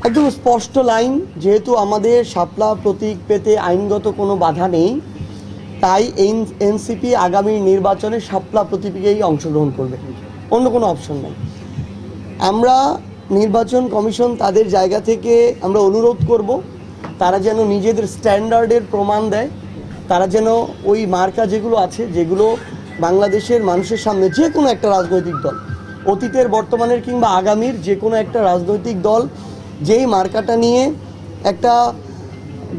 একদম স্পষ্ট লাইন, যেহেতু আমাদের শাপলা প্রতীক পেতে আইনগত কোনো বাধা নেই, তাই এনসিপি আগামী নির্বাচনে শাপলা প্রতীকেই অংশগ্রহণ করবে, অন্য কোনো অপশন নেই। আমরা নির্বাচন কমিশন তাদের জায়গা থেকে আমরা অনুরোধ করব তারা যেন নিজেদের স্ট্যান্ডার্ডের প্রমাণ দেয়, তারা যেন ওই মার্কা যেগুলো আছে, যেগুলো বাংলাদেশের মানুষের সামনে যে কোনো একটা রাজনৈতিক দল, অতীতের বর্তমানের কিংবা আগামীর যে কোনো একটা রাজনৈতিক দল যেই মার্কাটা নিয়ে একটা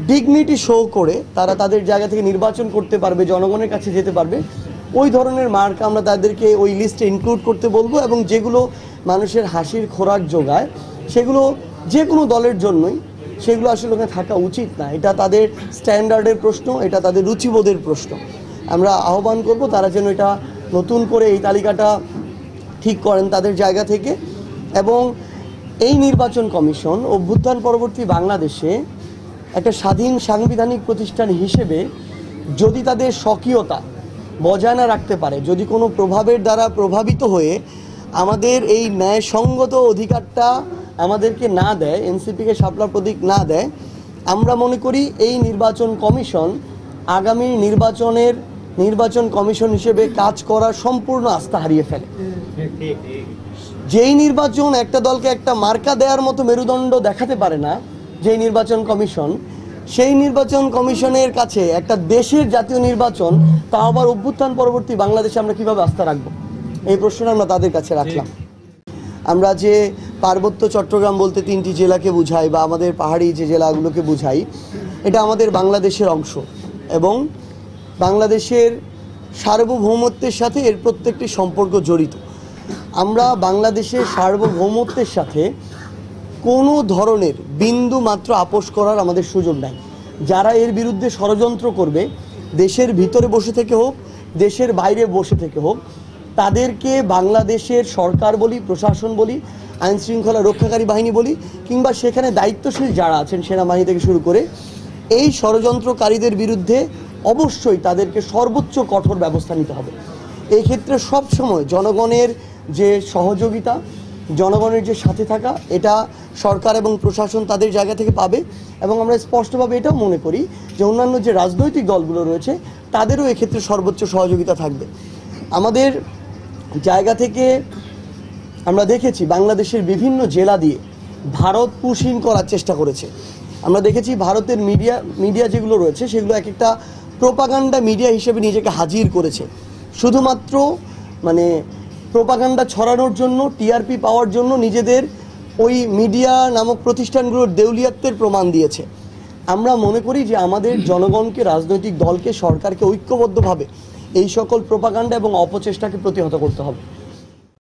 ডিগনিটি শো করে তারা তাদের জায়গা থেকে নির্বাচন করতে পারবে, জনগণের কাছে যেতে পারবে, ওই ধরনের মার্কা আমরা তাদেরকে ওই লিস্টে ইনক্লুড করতে বলবো। এবং যেগুলো মানুষের হাসির খোরাক যোগায় সেগুলো যে কোনো দলের জন্যই সেগুলো আসলে ওখানে থাকা উচিত না। এটা তাদের স্ট্যান্ডার্ডের প্রশ্ন, এটা তাদের রুচিবোধের প্রশ্ন। আমরা আহ্বান করব তারা যেন এটা নতুন করে এই তালিকাটা ঠিক করেন তাদের জায়গা থেকে। এবং এই নির্বাচন কমিশন অভ্যুত্থান পরবর্তী বাংলাদেশে একটা স্বাধীন সাংবিধানিক প্রতিষ্ঠান হিসেবে যদি তাদের স্বকীয়তা বজায় না রাখতে পারে, যদি কোনো প্রভাবের দ্বারা প্রভাবিত হয়ে আমাদের এই ন্যায়সঙ্গত অধিকারটা আমাদেরকে না দেয়, এনসিপিকে শাপলা প্রতীক না দেয়, আমরা মনে করি এই নির্বাচন কমিশন আগামী নির্বাচন কমিশন হিসেবে কাজ করার সম্পূর্ণ আস্থা হারিয়ে ফেলে। যেই নির্বাচন একটা দলকে একটা মার্কা দেওয়ার মতো মেরুদণ্ড দেখাতে পারে না যেই নির্বাচন কমিশন, সেই নির্বাচন কমিশনের কাছে একটা দেশের জাতীয় নির্বাচন, তা আবার অভ্যুত্থান পরবর্তী বাংলাদেশে আমরা কিভাবে আস্থা রাখবো, এই প্রশ্নটা আমরা তাদের কাছে রাখলাম। আমরা যে পার্বত্য চট্টগ্রাম বলতে 3টি জেলাকে বুঝাই বা আমাদের পাহাড়ি যে জেলাগুলোকে বুঝাই, এটা আমাদের বাংলাদেশের অংশ এবং বাংলাদেশের সার্বভৌমত্বের সাথে এর প্রত্যেকটি সম্পর্ক জড়িত। আমরা বাংলাদেশের সার্বভৌমত্বের সাথে কোনো ধরনের বিন্দু মাত্র আপোষ করার আমাদের সুযোগ নাই। যারা এর বিরুদ্ধে ষড়যন্ত্র করবে, দেশের ভিতরে বসে থেকে হোক, দেশের বাইরে বসে থেকে হোক, তাদেরকে বাংলাদেশের সরকার বলি, প্রশাসন বলি, আইন শৃঙ্খলা রক্ষাকারী বাহিনী বলি, কিংবা সেখানে দায়িত্বশীল যারা আছেন সেনাবাহিনী থেকে শুরু করে, এই ষড়যন্ত্রকারীদের বিরুদ্ধে অবশ্যই তাদেরকে সর্বোচ্চ কঠোর ব্যবস্থা নিতে হবে। এই ক্ষেত্রে সবসময় জনগণের যে সহযোগিতা, জনগণের যে সাথে থাকা, এটা সরকার এবং প্রশাসন তাদের জায়গা থেকে পাবে। এবং আমরা স্পষ্টভাবে এটাও মনে করি যে অন্যান্য যে রাজনৈতিক দলগুলো রয়েছে তাদেরও এক্ষেত্রে সর্বোচ্চ সহযোগিতা থাকবে। আমাদের জায়গা থেকে আমরা দেখেছি বাংলাদেশের বিভিন্ন জেলা দিয়ে ভারত পুশিং করার চেষ্টা করেছে। আমরা দেখেছি ভারতের মিডিয়া যেগুলো রয়েছে সেগুলো এক একটা প্রোপাগান্ডা মিডিয়া হিসেবে নিজেকে হাজির করেছে, শুধুমাত্র প্রোপাগান্ডা ছড়ানোর জন্য, টিআরপি পাওয়ার জন্য নিজেদের ওই মিডিয়া নামক প্রতিষ্ঠানগুলোর দেউলিয়াত্বের প্রমাণ দিয়েছে। আমরা মনে করি যে আমাদের জনগণকে, রাজনৈতিক দলকে, সরকারকে ঐক্যবদ্ধভাবে এই সকল প্রোপাগান্ডা এবং অপচেষ্টাকে প্রতিহত করতে হবে।